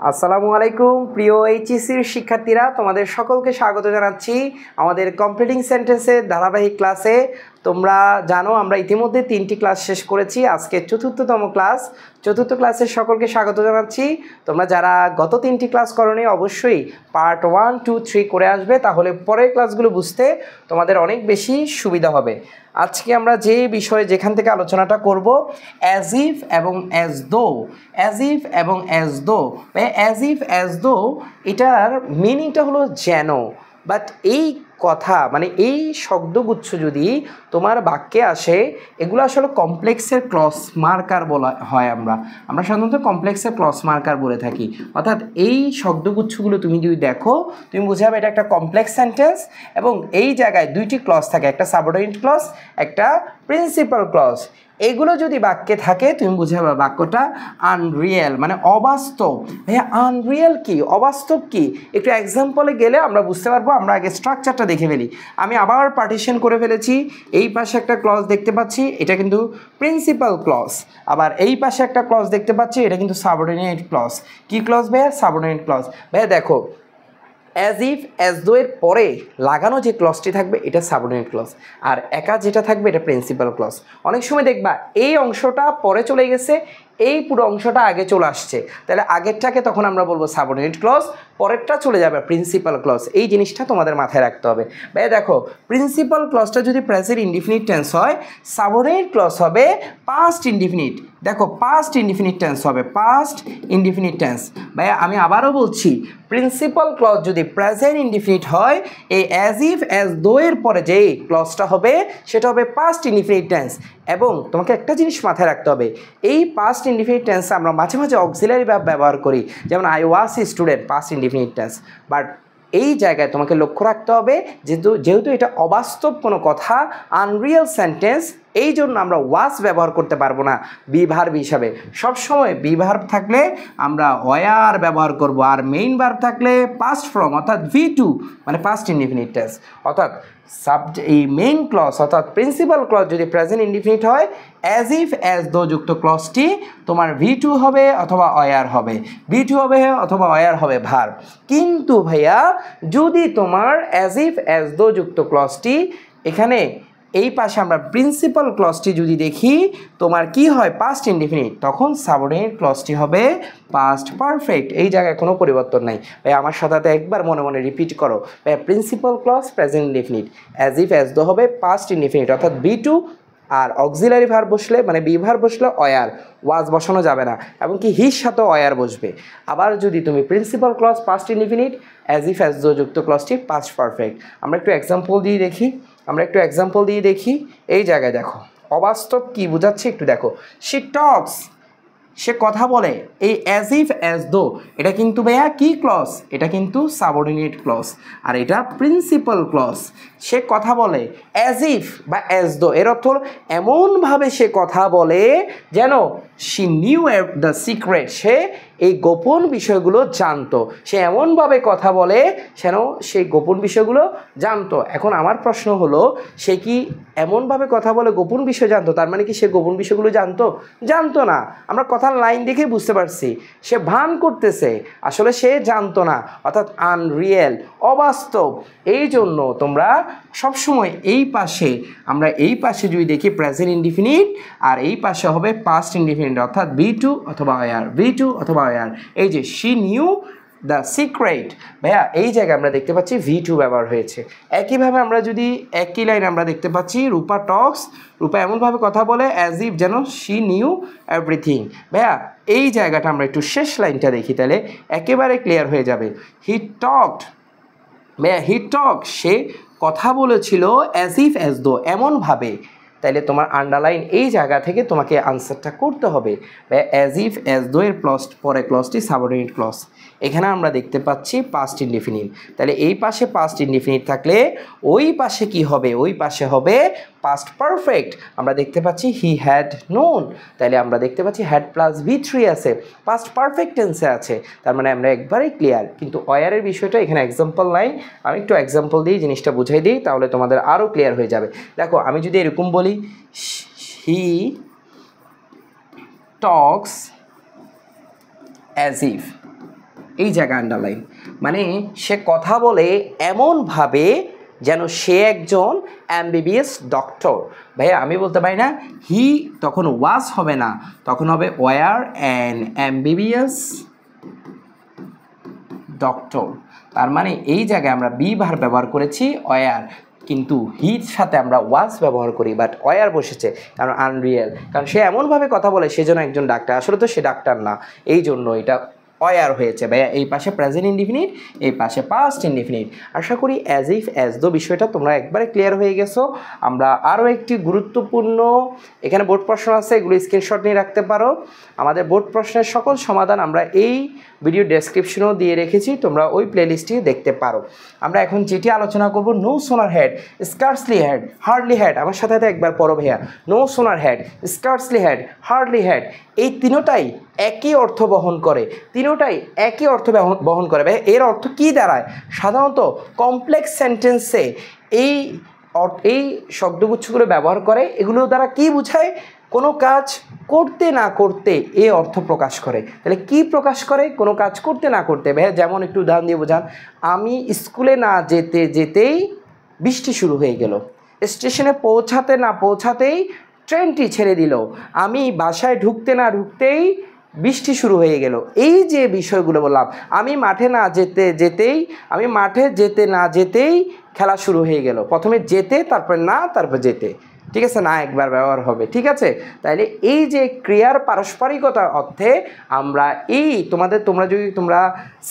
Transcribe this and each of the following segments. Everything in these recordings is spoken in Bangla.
আসসালামু আলাইকুম প্রিয় এইচএসসির শিক্ষার্থীরা, তোমাদের সকলকে স্বাগত জানাচ্ছি আমাদের কমপ্লিটিং সেন্টেন্সের ধারাবাহিক ক্লাসে। তোমরা জানো আমরা ইতিমধ্যে 3টি ক্লাস শেষ করেছি, আজকে চতুর্থতম ক্লাস। চতুর্থ ক্লাসের সকলকে স্বাগত জানাচ্ছি। তোমরা যারা গত 3টি ক্লাস করোনি অবশ্যই পার্ট 1, 2, 3 করে আসবে, তাহলে পরের ক্লাসগুলো বুঝতে তোমাদের অনেক বেশি সুবিধা হবে। আজকে আমরা যে বিষয়ে যেখান থেকে আলোচনাটা করব, অ্যাজ ইফ এবং অ্যাজ দো। অ্যাজ ইফ এবং as though, as if as দো এটার মিনিংটা হলো যেন। বাট এই কথা মানে এই শব্দগুচ্ছ যদি তোমার বাক্যে আসে, এগুলো আসলে কমপ্লেক্সের ক্লস মার্কার বলা হয়। আমরা সাধারণত কমপ্লেক্সের ক্লস মার্কার বলে থাকি। অর্থাৎ এই শব্দগুচ্ছগুলো তুমি যদি দেখো, তুমি বুঝাবে এটা একটা কমপ্লেক্স সেন্টেন্স এবং এই জায়গায় দুইটি ক্লস থাকে, একটা সাবঅর্ডিনেট ক্লস, একটা প্রিন্সিপাল ক্লস। এগুলো যদি বাক্যে থাকে তুমি বুঝাবে বাক্যটা আনরিয়েল, মানে অবাস্তব। ভাইয়া আনরিয়েল কি, অবাস্তব কি? একটু এক্সাম্পলে গেলে আমরা বুঝতে পারবো। আমরা আগে স্ট্রাকচারটা দেখে ফেলি। আমি আবার পার্টিশন করে ফেলেছি। এই পাশে একটা ক্লজ দেখতে পাচ্ছি, এটা কিন্তু প্রিন্সিপাল ক্লজ। আবার এই পাশে একটা ক্লজ দেখতে পাচ্ছি, এটা কিন্তু সাবঅর্ডিনেট ক্লজ। কি ক্লজ ভাইয়া? Subordinate clause. ভাইয়া দেখো, অ্যাজ ইফ অ্যাজ দো এর পরে লাগানো যে ক্লজটি থাকবে এটা সাবঅর্ডিনেট ক্লজ, আর একা যেটা থাকবে এটা প্রিন্সিপাল ক্লজ। অনেক সময় দেখবা এই অংশটা পরে চলে গেছে, এই পুরো অংশটা আগে চলে আসছে, তাহলে আগেরটাকে তখন আমরা বলবো সাবঅর্ডিনেট ক্লজ, পরেরটা চলে যাবে প্রিন্সিপাল ক্লজ। এই জিনিসটা তোমাদের মাথায় রাখতে হবে। ভাই দেখো, প্রিন্সিপাল ক্লজটা যদি প্রেজেন্ট ইনডিফিনিট টেন্স হয়, সাবঅর্ডিনেট ক্লজ হবে পাস্ট ইনডিফিনিট। দেখো, পাস্ট ইনডিফিনিট টেন্স হবে, পাস্ট ইনডিফিনিট টেন্স। ভাইয়া আমি আবারও বলছি, প্রিন্সিপাল ক্লজ যদি প্রেজেন্ট ইনডিফিনিট হয়, এই অ্যাজ ইফ অ্যাজ দো এর পরে যে ক্লজটা হবে সেটা হবে পাস্ট ইনডিফিনিট টেন্স। এবং তোমাকে একটা জিনিস মাথায় রাখতে হবে, এই পাস্ট ইনডিফিনিট টেন্সে আমরা মাঝে মাঝে অক্সিলারি ভার্ব ব্যবহার করি, যেমন I was a student, past indefinite tense. But এই জায়গায় তোমাকে লক্ষ্য রাখতে হবে যেহেতু এটা অবাস্তব কোনো কথা, আনরিয়েল সেন্টেন্স, এই জন্য আমরা ওয়াজ ব্যবহার করতে পারবো না বি ভার্ব হিসাবে। সবসময় বি ভার্ব থাকলে আমরা ওয়ার ব্যবহার করব, আর মেইন ভার্ব থাকলে পাস্ট ফর্ম অর্থাৎ V2 মানে পাস্ট ইনডিফিনিট টেন্স। অর্থাৎ এই মেইন ক্লজ অর্থাৎ প্রিন্সিপাল ক্লজ যদি প্রেজেন্ট ইনডিফিনিট হয়, অ্যাজ ইফ অ্যাজ দো যুক্ত ক্লজটি তোমার V2 হবে অথবা ওয়ার হবে, V2 হবে অথবা ওয়ার হবে ভার্ব। কিন্তু ভাইয়া যদি তোমার অ্যাজ ইফ অ্যাজ দো যুক্ত ক্লজটি এখানে এই পাশে আমরা প্রিন্সিপাল ক্লজটি যদি দেখি, তোমার কি হয় পাস্ট ইনডিফিনিট, তখন সাবঅর্ডিনেট ক্লজটি হবে পাস্ট পারফেক্ট। এই জায়গায় কোনো পরিবর্তন নাই। ভাই আমার সাথে একবার মনে মনে রিপিট করো, ভাই principal clause present indefinite, as if as though হবে পাস্ট ইনডিফিনিট অর্থাৎ V2, আর অক্সিলারি ভার্ব বসলে মানে বি ভার্ব বসলে ওয়ার, ওয়াজ বসানো যাবে না, এবং কি হির সাথে ওয়ার বসবে। আবার যদি তুমি principal clause past indefinite, as if as though যুক্ত ক্লজটি পাস্ট পারফেক্ট। আমরা একটু এক্সাম্পল দিয়ে দেখি। এই জায়গায় দেখো অবাস্তব কি বোঝাচ্ছে একটু দেখো। শি টক্স, সে কথা বলে। এই অ্যাজ ইফ অ্যাজ দো এটা কিন্তু ভাইয়া কি ক্লজ? এটা কিন্তু সাবঅর্ডিনেট ক্লজ, আর এটা প্রিন্সিপাল ক্লজ। সে কথা বলে অ্যাজ ইফ বা অ্যাজ দো এর অর্থ হলো এমনভাবে সে কথা বলে যেন শি নিউ দ্য সিক্রেট, সে এই গোপন বিষয়গুলো জানতো। সে এমনভাবে কথা বলে যেন সেই গোপন বিষয়গুলো জানতো। এখন আমার প্রশ্ন হলো, সে কি এমনভাবে কথা বলে গোপন বিষয় জানতো? তার মানে কি সে গোপন বিষয়গুলো জানতো না? আমরা কথার লাইন দেখে বুঝতে পারছি সে ভান করতেছে, আসলে সে জানতো না, অর্থাৎ আনরিয়েল, অবাস্তব। এই জন্য তোমরা সবসময় আমরা এই পাশে যদি দেখি প্রেজেন্ট ইনডিফিনিট, আর এই পাশে হবে পাস্ট ইনডিফিনিট অর্থাৎ V2 অথবা ওয়ার। এই যে শি নিউ দ্য সিক্রেট, ভাইয়া এই জায়গায় আমরা দেখতে পাচ্ছি V2 ব্যবহার হয়েছে। একইভাবে আমরা যদি একই লাইন আমরা দেখতে পাচ্ছি রূপা টক্স, রূপা এমনভাবে কথা বলে অ্যাজ ইফ যেন শি নিউ এভরিথিং। ভাইয়া এই জায়গাটা আমরা একটু শেষ লাইনটা দেখি, তাহলে একেবারে ক্লিয়ার হয়ে যাবে। হি টক, সে কথা বলেছিল অ্যাজ ইফ অ্যাজ দো এমনভাবে। তাইলে তোমার আন্ডারলাইন এই জায়গা থেকে তোমাকে আনসারটা করতে হবে। অ্যাজ ইফ অ্যাজ দো এর পরে ক্লজটি সাবঅর্ডিনেট ক্লজ। এখানে আমরা দেখতে পাচ্ছি পাস্ট ইনডিফিনিট, তাহলে এই পাশে পাস্ট ইনডিফিনিট থাকলে ওই পাশে কি হবে? ওই পাশে হবে পাস্ট পারফেক্ট। আমরা দেখতে পাচ্ছি হি হ্যাড নোন, তাহলে আমরা দেখতে পাচ্ছি হ্যাড প্লাস V3 আছে, পাস্ট পারফেক্ট টেন্সে আছে। তার মানে আমরা একবারেই ক্লিয়ার। কিন্তু ওয়ারের বিষয়টা এখানে এক্সাম্পল নাই, আমি একটু এক্সাম্পল দিয়ে জিনিসটা বুঝাই দিই, তাহলে তোমাদের আরও ক্লিয়ার হয়ে যাবে। দেখো আমি যদি এরকম বলি, হি টক্স অ্যাজ ইফ, এই জায়গা আন্ডারলাইন, মানে সে কথা বলে এমনভাবে যেন সে একজন এমবিবিএস ডক্টর। ভাইয়া আমি বলতে পারি না হি, তখন ওয়াজ হবে না, তখন হবে ওয়ার অ্যান এমবিবিএস ডক্টর। তার মানে এই জায়গায় আমরা বি ভার ব্যবহার করেছি ওয়ার, কিন্তু হির সাথে আমরা ওয়াজ ব্যবহার করি, বাট ওয়ার বসেছে কারণ আনরিয়েল, কারণ সে এমনভাবে কথা বলে সেজন্য একজন ডাক্তার, আসলে তো সে ডাক্তার না, এই জন্য এটা ওয়ার হয়েছে। ভাইয়া এই পাশে প্রেজেন্ট ইনডিফিনিট, এই পাশে পাস্ট ইনডিফিনিট। আশা করি অ্যাজ ইফ অ্যাজ দো বিষয়টা তোমরা একবারে ক্লিয়ার হয়ে গেছো। আমরা আরও একটি গুরুত্বপূর্ণ, এখানে বোর্ড প্রশ্ন আছে, এগুলো স্ক্রিনশট নিয়ে রাখতে পারো। আমাদের বোর্ড প্রশ্নের সকল সমাধান আমরা এই ভিডিও ডেসক্রিপশনেও দিয়ে রেখেছি, তোমরা ওই প্লেলিস্টটি দেখতে পারো। আমরা এখন যেটি আলোচনা করব, no sooner had, scarcely had, hardly had. আমার সাথে একবার পড়ো ভাইয়া, no sooner had, scarcely had, hardly had. এই তিনোটাই একই অর্থ বহন করে, তিনোটাই একই অর্থ বহন করে। ভাই এর অর্থ কী দাঁড়ায়? সাধারণত কমপ্লেক্স সেন্টেন্সে এই শব্দগুচ্ছগুলো ব্যবহার করে, এগুলো দ্বারা কি বোঝায়? কোনো কাজ করতে না করতে এই অর্থ প্রকাশ করে। তাহলে কি প্রকাশ করে? কোনো কাজ করতে না করতে। ভাইয়া যেমন একটু উদাহরণ দিয়ে বোঝান। আমি স্কুলে না যেতে যেতেই বৃষ্টি শুরু হয়ে গেল। স্টেশনে পৌঁছাতে না পৌঁছাতেই ট্রেনটি ছেড়ে দিল। আমি বাসায় ঢুকতে না ঢুকতেই বৃষ্টি শুরু হয়ে গেল। এই যে বিষয়গুলো বললাম, আমি মাঠে যেতে না যেতেই খেলা শুরু হয়ে গেল। প্রথমে যেতে, তারপর না, তারপর যেতে, ঠিক আছে, না একবার ব্যবহার হবে, ঠিক আছে। তাইলে এই যে ক্রিয়ার পারস্পরিকতার অর্থে আমরা তোমরা যদি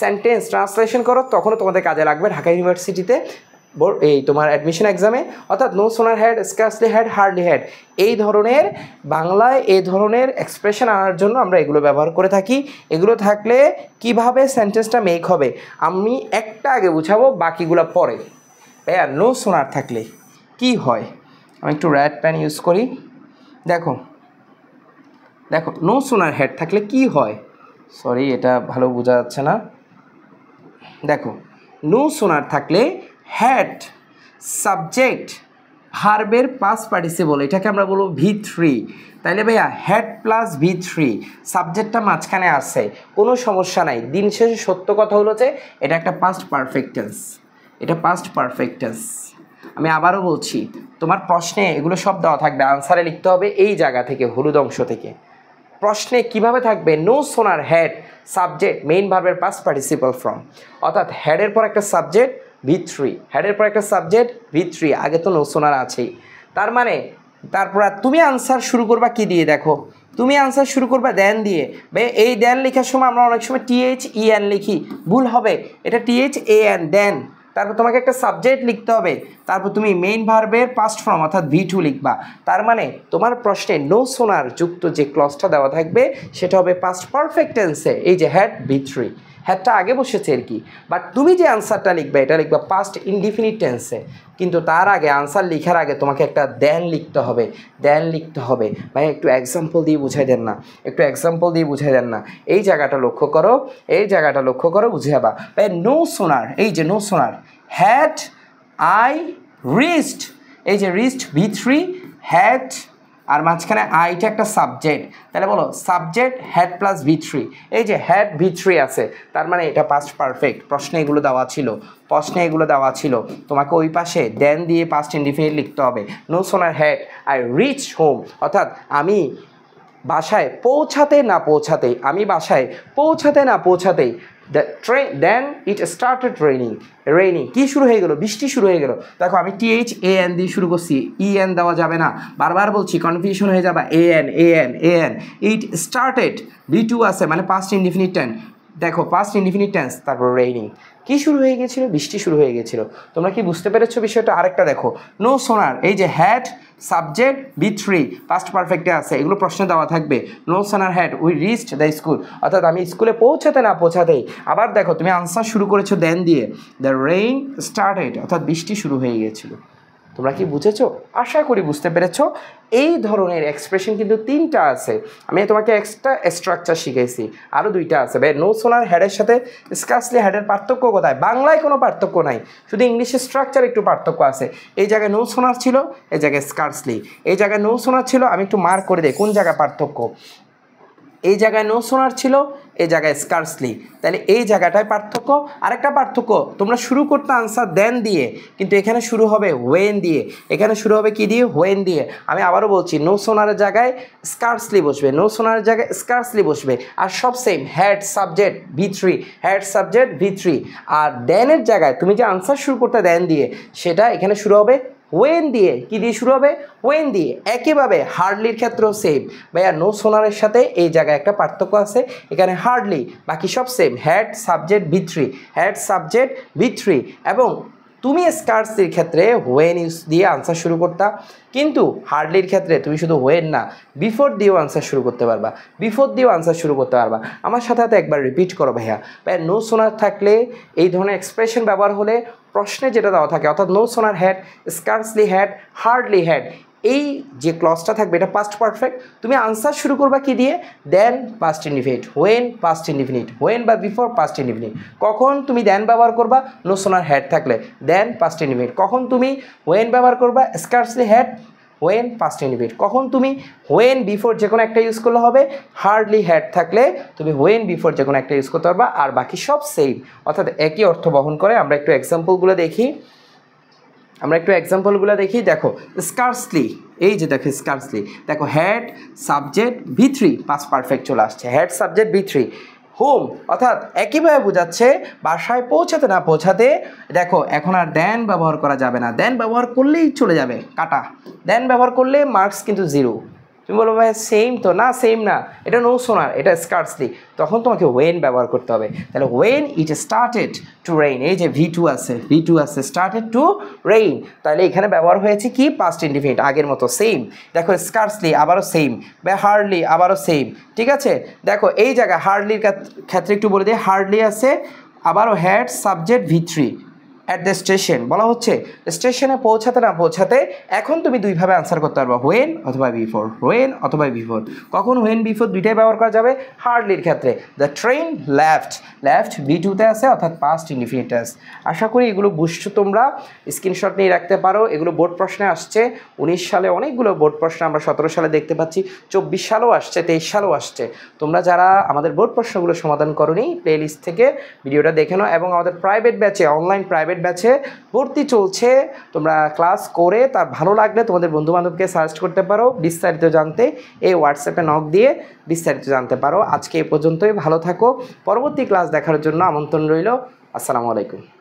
সেন্টেন্স ট্রান্সলেশন করো, তখনও তোমাদের কাজে লাগবে ঢাকা ইউনিভার্সিটিতে এই তোমার অ্যাডমিশন এক্সামে। অর্থাৎ no sooner had, scarcely had, hardly had, এই ধরনের বাংলায় এই ধরনের এক্সপ্রেশন আনার জন্য আমরা এগুলো ব্যবহার করে থাকি। এগুলো থাকলে কিভাবে সেন্টেন্সটা মেক হবে আমি একটা আগে বুঝাবো, বাকিগুলো পরে। ভাইয়া নো সোনার থাকলে কি হয়? আমি একটু রেড পেন ইউজ করি। দেখো নো সোনার হেড থাকলে কি হয়? সরি, এটা ভালো বোঝা যাচ্ছে না। দেখো নো সোনার থাকলে হেড সাবজেক্ট ভার্বের পাস্ট পার্টিসিপল, এটাকে আমরা বলবো V3। তাইলে ভাইয়া হেড প্লাস V3, সাবজেক্টটা মাঝখানে আছে, কোনো সমস্যা নাই। দিন শেষে সত্য কথা হলো যে এটা একটা পাস্ট পারফেক্ট টেন্স, এটা পাস্ট পারফেক্ট টেন্স। আমি আবারও বলছি, তোমার প্রশ্নে এগুলো সব দেওয়া থাকবে, আনসারে লিখতে হবে এই জায়গা থেকে, হলুদ অংশ থেকে। প্রশ্নে কিভাবে থাকবে? No sooner had subject main ভার্বের পাস্ট পার্টিসিপল ফ্রম, অর্থাৎ হেডের পর একটা সাবজেক্ট V3, হেডের পর একটা সাবজেক্ট V3, আগে তো নো সোনার আছেই। তার মানে তারপর তুমি আনসার শুরু করবা কি দিয়ে? দেখো তুমি আনসার শুরু করবা দেন দিয়ে। এই দেন লেখার সময় আমরা অনেক সময় THEN লিখি, ভুল হবে, এটা THAN দেন। তারপর তোমাকে একটা সাবজেক্ট লিখতে হবে, তারপর তুমি মেইন ভার্বের পাস্ট ফর্ম অর্থাৎ V2 লিখবা। তার মানে তোমার প্রশ্নে নো সোনার যুক্ত যে ক্লজটা দেওয়া থাকবে সেটা হবে পাস্ট পারফেক্ট টেন্সে। এই যে হেড V3, হেডটা আগে বসেছে আর কি, বাট তুমি যে আনসারটা লিখবে এটা লিখবা পাস্ট ইনডিফিনিট টেন্সে। কিন্তু তার আগে আনসার লেখার আগে তোমাকে একটা দেন লিখতে হবে, ভাই একটু এক্সাম্পল দিয়ে বুঝাই দেন না, এই জায়গাটা লক্ষ্য করো, বুঝে যাবা। ভাই নো সোনার, এই যে no sooner, had I reached, এই যে রিস্ট V3, হ্যাড আর মাঝখানে আইটা একটা সাবজেক্ট, তাহলে বলো সাবজেক্ট হেড প্লাস V3, এই যে হেড V3 আছে, তার মানে এটা পাস্ট পারফেক্ট। প্রশ্নে এগুলো দেওয়া ছিল, তোমাকে ওই পাশে দেন দিয়ে পাস্ট ইনডিফিনিট লিখতে হবে। No sooner head I reach home, অর্থাৎ আমি বাসায় পৌঁছাতে না পৌঁছাতেই দেন ইট স্টার্টেড রেইনিং, কি শুরু হয়ে গেল? বৃষ্টি শুরু হয়ে গেল। দেখো আমি THAN দিয়ে শুরু করছি, EN দেওয়া যাবে না, বারবার বলছি কনফিউশন হয়ে যাবে। AN ইট স্টার্টেড, V2 আছে মানে পাস্ট ইনডিফিনিট টেন্স। দেখো পাস্ট ইনডিফিনিট টেন্স, তারপর রেইনিং, কি শুরু হয়ে গেছিল? বৃষ্টি শুরু হয়ে গেছিল। তোমরা কি বুঝতে পেরেছো বিষয়টা? আরেকটা দেখো, নো সোনার, এই যে হ্যাড সাবজেক্ট V3 পাস্ট পারফেক্টে আছে, এগুলো প্রশ্নে দেওয়া থাকবে। No sooner had we reached the school, অর্থাৎ আমি স্কুলে পৌঁছাতে না পৌঁছাতেই। আবার দেখো তুমি আনসার শুরু করেছো দেন দিয়ে, দ্য রেইন স্টার্টেড, অর্থাৎ বৃষ্টি শুরু হয়ে গিয়েছিল। তোমরা কি বুঝেছো? আশা করি বুঝতে পেরেছো। এই ধরনের এক্সপ্রেশন কিন্তু 3টা আছে, আমি তোমাকে এক্সট্রা স্ট্রাকচার শিখেছি, আরও 2টা আছে। ভাই নো সোনার হেডের সাথে স্কার্সলি হেডের পার্থক্য কোথায়? বাংলায় কোনো পার্থক্য নাই, শুধু ইংলিশের স্ট্রাকচার একটু পার্থক্য আছে। এই জায়গায় নো সোনার ছিল, এই জায়গায় স্কার্সলি, এই জায়গায় নো সোনার ছিল, আমি একটু মার্ক করে দিই কোন জায়গায় পার্থক্য। এই জায়গায় নো সোনার ছিল, এই জায়গায় স্কার্সলি। তাহলে এই জায়গাটায় পার্থক্য। আরেকটা পার্থক্য, তোমরা শুরু করতে আনসার দেন দিয়ে, কিন্তু এখানে শুরু হবে হোয়েন দিয়ে, এখানে শুরু হবে কি দিয়ে? হোয়েন দিয়ে। আমি আবারও বলছি, নো সোনারের জায়গায় স্কার্সলি বসবে, নো সোনারের জায়গায় স্কার্সলি বসবে। আর সব same, had subject V3, had subject V3। আর দেনের জায়গায় তুমি যে আনসার শুরু করতে দেন দিয়ে, সেটা এখানে শুরু হবে ওয়েন দিয়ে। কি দিয়ে শুরু হবে? ওয়েন দিয়ে। একইভাবে হার্ডলির ক্ষেত্রেও সেম। ভাইয়া নো সোনারের সাথে এই জায়গায় একটা পার্থক্য আছে, এখানে হার্ডলি, বাকি সব same, had subject V3, had subject V3। এবং তুমি স্কার্সলির ক্ষেত্রে হোয়েন ইউজ দিয়ে আনসার শুরু করতা, কিন্তু হার্ডলির ক্ষেত্রে তুমি শুধু হোয়েন না, বিফোর দিয়েও আনসার শুরু করতে পারবা, বিফোর দিয়েও আনসার শুরু করতে পারবা। আমার সাথে সাথে একবার রিপিট করো ভাইয়া। ভাইয়া নো সোনার থাকলে, এই ধরনের এক্সপ্রেশন ব্যবহার হলে প্রশ্নে যেটা দেওয়া থাকে, অর্থাৎ no sooner had, scarcely had, hardly had, এই যে ক্লজটা থাকবে এটা পাস্ট পারফেক্ট। তুমি আনসার শুরু করবা কি দিয়ে? Then past indefinite, when past indefinite, when বা বিফোর পাস্ট ইনডিফিনিট। কখন তুমি দেন ব্যবহার করবা? নো সোনার হ্যাড থাকলে দেন পাস্ট ইনডিফিনিট। কখন তুমি হোয়েন ব্যবহার করবা? Scarcely had, when past indefinite. কখন তুমি হোয়েন বিফোর যে কোনো একটা ইউজ করলে হবে? হার্ডলি হ্যাড থাকলে তুমি হোয়েন বিফোর যে কোনো একটা ইউজ করতে পারবা। আর বাকি সব সেম, অর্থাৎ একই অর্থ বহন করে। আমরা একটু এক্সাম্পলগুলো দেখি, দেখো স্কার্সলি, এই যে দেখো স্কার্সলি, দেখো had subject V3, past perfect চলে আসছে, হ্যাড সাবজেক্ট V3। হোম, অর্থাৎ একইভাবে বোঝাচ্ছে বাসায় পৌঁছাতে না পৌঁছাতে। দেখো এখন আর দেন ব্যবহার করা যাবে না, দেন ব্যবহার করলেই চলে যাবে কাটা, দেন ব্যবহার করলে মার্কস কিন্তু 0। তুমি বলো ভাই সেম তো না, সেম না, এটা নো সোনার, এটা স্কার্সলি, তখন তোমাকে ওয়েন ব্যবহার করতে হবে। তাহলে when it started to rain, এই যে V2 আছে, স্টার্টেড টু রেইন, তাহলে এখানে ব্যবহার হয়েছে কি? পাস্ট ইনডিফিনিট, আগের মতো সেম। দেখো স্কার্সলি আবারও সেম, বা হার্ডলি আবারও সেম, ঠিক আছে। দেখো এই জায়গায় হার্ডলির ক্ষেত্রে একটু বলে দিই, হার্ডলি আছে, আবারও had subject V3 at the station, বলা হচ্ছে স্টেশনে পৌঁছাতে না পৌঁছাতে। এখন তুমি দুইভাবে আনসার করতে পারবা, হোয়েন অথবা বিফোর, হোয়েন অথবা বিফোর। কখন হোয়েন বিফোর দুইটাই ব্যবহার করা যাবে? হার্ডলির ক্ষেত্রে দ্য ট্রেন লেফট, লেফট V2-তে আছে, অর্থাৎ পাস্ট ইনডিফিনিট। আশা করি এগুলো বুঝছো তোমরা, স্ক্রিনশট নিয়ে রাখতে পারো। এগুলো বোর্ড প্রশ্নে আসছে, 19 সালে অনেকগুলো বোর্ড প্রশ্ন আমরা 17 সালে দেখতে পাচ্ছি, 24 সালেও আসছে, 23 সালেও আসছে। তোমরা যারা আমাদের বোর্ড প্রশ্নগুলো সমাধান করোনি, প্লেলিস্ট থেকে ভিডিওটা দেখে নাও। এবং আমাদের প্রাইভেট ব্যাচে, অনলাইন প্রাইভেট ব্যাচে ভর্তি চলছে, তোমরা ক্লাস করে তার ভালো লাগলে তোমাদের বন্ধুবান্ধবকে সাজেস্ট করতে পারো। বিস্তারিত জানতে এই হোয়াটসঅ্যাপে নক দিয়ে বিস্তারিত জানতে পারো। আজকে এই পর্যন্তই, ভালো থাকো। পরবর্তী ক্লাস দেখার জন্য আমন্ত্রণ রইল। আসসালামু আলাইকুম।